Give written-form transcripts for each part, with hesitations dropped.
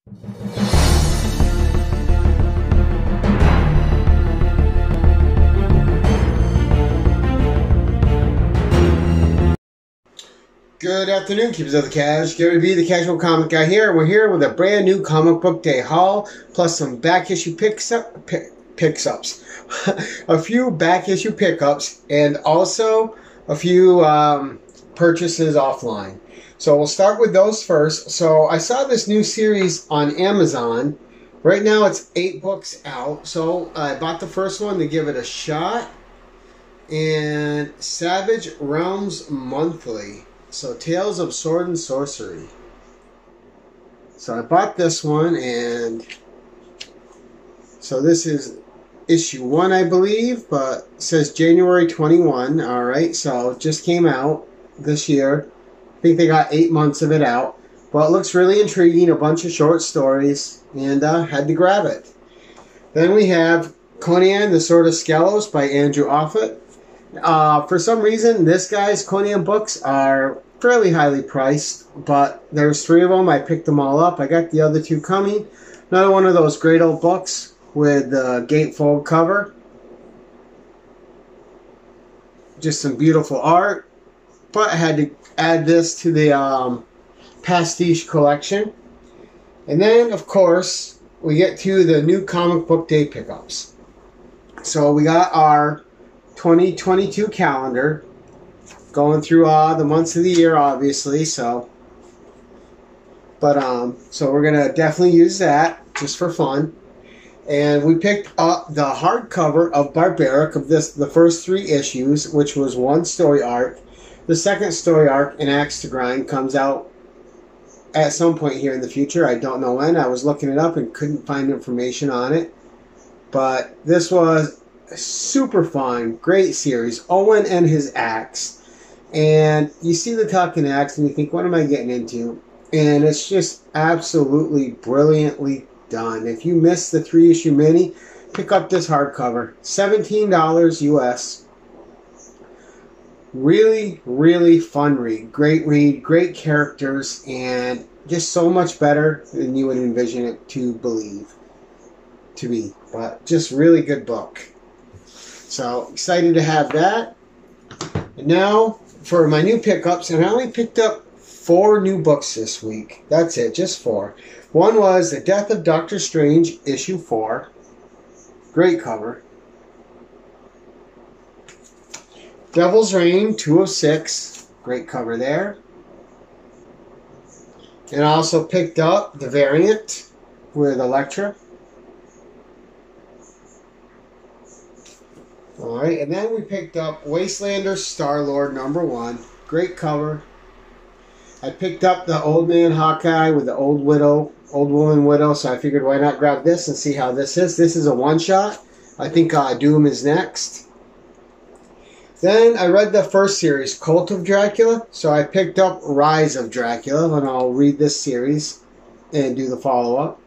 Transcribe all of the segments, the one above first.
Good afternoon, keepers of the cash. Gary B, the Casual Comic Guy here. We're here with a brand new comic book day haul, plus some back issue pickups, a few back issue pickups, and also a few purchases offline. So we'll start with those first. So I saw this new series on Amazon. Right now it's 8 books out. So I bought the first one to give it a shot. And Savage Realms Monthly. So, Tales of Sword and Sorcery. So, I bought this one, and so this is issue 1, I believe, but it says January 21. Alright, so it just came out this year. I think they got 8 months of it out. Well, it looks really intriguing, a bunch of short stories, and had to grab it. Then we have Conan, the Sword of Skelos by Andrew Offutt. For some reason, this guy's Conan books are fairly highly priced, but there's 3 of them. I picked them all up. I got the other 2 coming. Another one of those great old books with the gatefold cover. Just some beautiful art. But I had to add this to the pastiche collection. And then, of course, we get to the new comic book day pickups. So we got our 2022 calendar going through the months of the year, obviously. So we're gonna definitely use that just for fun. And we picked up the hardcover of Barbaric of the first 3 issues, which was 1 story arc. The second story arc, An Axe to Grind, comes out at some point here in the future. I don't know when. I was looking it up and couldn't find information on it. But this was super fun, great series. Owen and his axe. And you see the talking axe and you think, what am I getting into? And it's just absolutely brilliantly done. If you missed the 3-issue mini, pick up this hardcover. $17 US. Really, really fun read. Great read, great characters, and just so much better than you would envision it to be. But just really good book. So excited to have that. And now for my new pickups, and I only picked up 4 new books this week. That's it, just 4. One was The Death of Doctor Strange, issue 4. Great cover. Devil's Reign, 2 of 6. Great cover there. And I also picked up the variant with Elektra. Alright, and then we picked up Wastelander Star-Lord #1. Great cover. I picked up the Old Man Hawkeye with the Old Woman Widow, so I figured why not grab this and see how this is. This is a one-shot. I think Doom is next. Then I read the first series, Cult of Dracula, so I picked up Rise of Dracula, and I'll read this series and do the follow-up.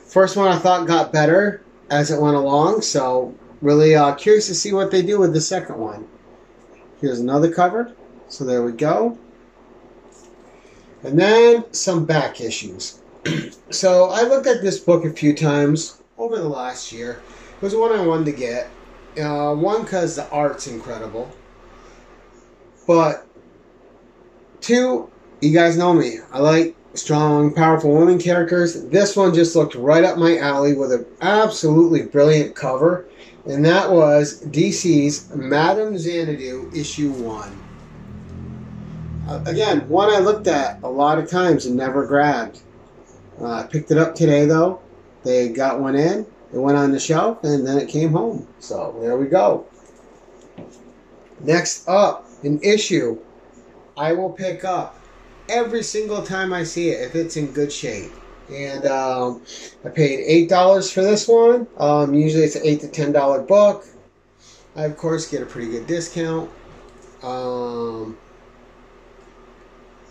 First one I thought got better as it went along, so really curious to see what they do with the second one. Here's another cover. So there we go. And then some back issues. So I looked at this book a few times over the last year. It was one I wanted to get. One, because the art's incredible. But 2, you guys know me. I like strong, powerful women characters. This one just looked right up my alley with an absolutely brilliant cover. And that was DC's Madame Xanadu, issue 1. Again, one I looked at a lot of times and never grabbed. I picked it up today, though. They got one in. It went on the shelf, and then it came home. So, there we go. Next up, an issue I will pick up every single time I see it if it's in good shape. And I paid $8 for this one. Usually it's an $8 to $10 book. I, of course, get a pretty good discount.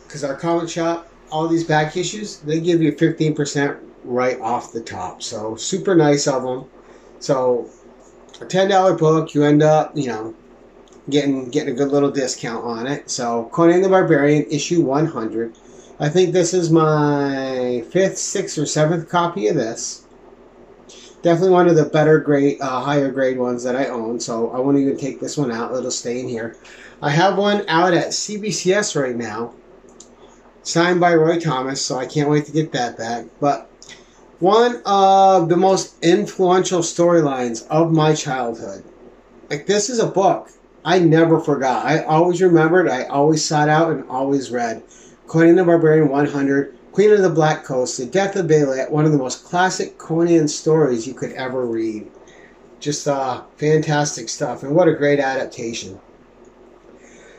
Because our comic shop, all these back issues, they give you 15% right off the top. So, super nice of them. So, a $10 book, you end up, getting a good little discount on it. So, Conan the Barbarian, issue 100. I think this is my 5th, 6th, or 7th copy of this. Definitely one of the better grade, higher grade ones that I own, so I won't even take this one out. It'll stay in here. I have one out at CBCS right now, signed by Roy Thomas, so I can't wait to get that back. But one of the most influential storylines of my childhood. Like, this is a book I never forgot. I always remembered, I always sought out and always read. Conan the Barbarian 100, Queen of the Black Coast, The Death of Baalat, one of the most classic Conan stories you could ever read. Just fantastic stuff, and what a great adaptation.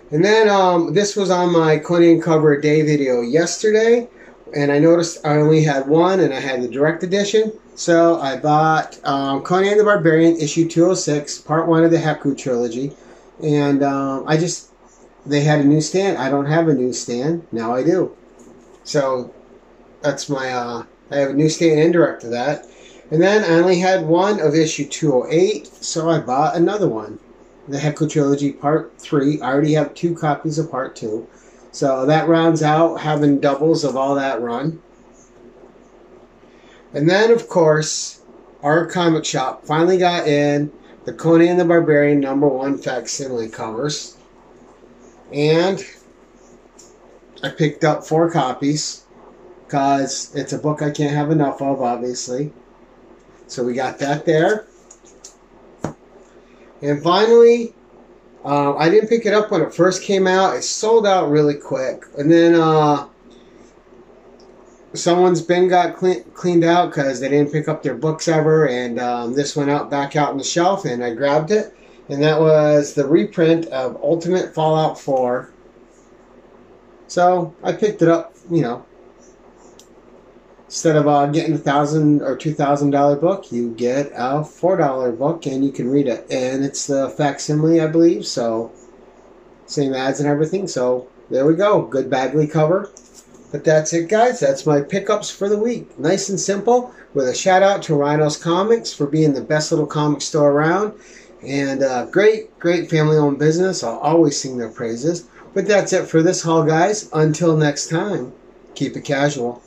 And then this was on my Conan cover a day video yesterday, and I noticed I only had one, and I had the direct edition. So I bought Conan the Barbarian issue 206, part 1 of the Heku trilogy, and they had a newsstand. I don't have a newsstand. Now I do. So that's my, I have a newsstand and direct of that. And then I only had one of issue 208, so I bought another one. The Heku Trilogy Part 3. I already have 2 copies of Part 2. So that rounds out having doubles of all that run. And then, of course, our comic shop finally got in the Conan the Barbarian #1 facsimile covers. And I picked up 4 copies because it's a book I can't have enough of, obviously. So we got that there. And finally, I didn't pick it up when it first came out. It sold out really quick. And then someone's bin got cleaned out because they didn't pick up their books ever. And this went back out on the shelf, and I grabbed it. And that was the reprint of Ultimate Fallout 4. So I picked it up, you know. Instead of getting a $1,000 or $2,000 book, you get a $4 book and you can read it. And it's the facsimile, I believe, so same ads and everything. So there we go, good Bagley cover. But that's it, guys. That's my pickups for the week. Nice and simple, with a shout out to Rhinos Comics for being the best little comic store around. And great family-owned business. I'll always sing their praises. But that's it for this haul, guys. Until next time, keep it casual.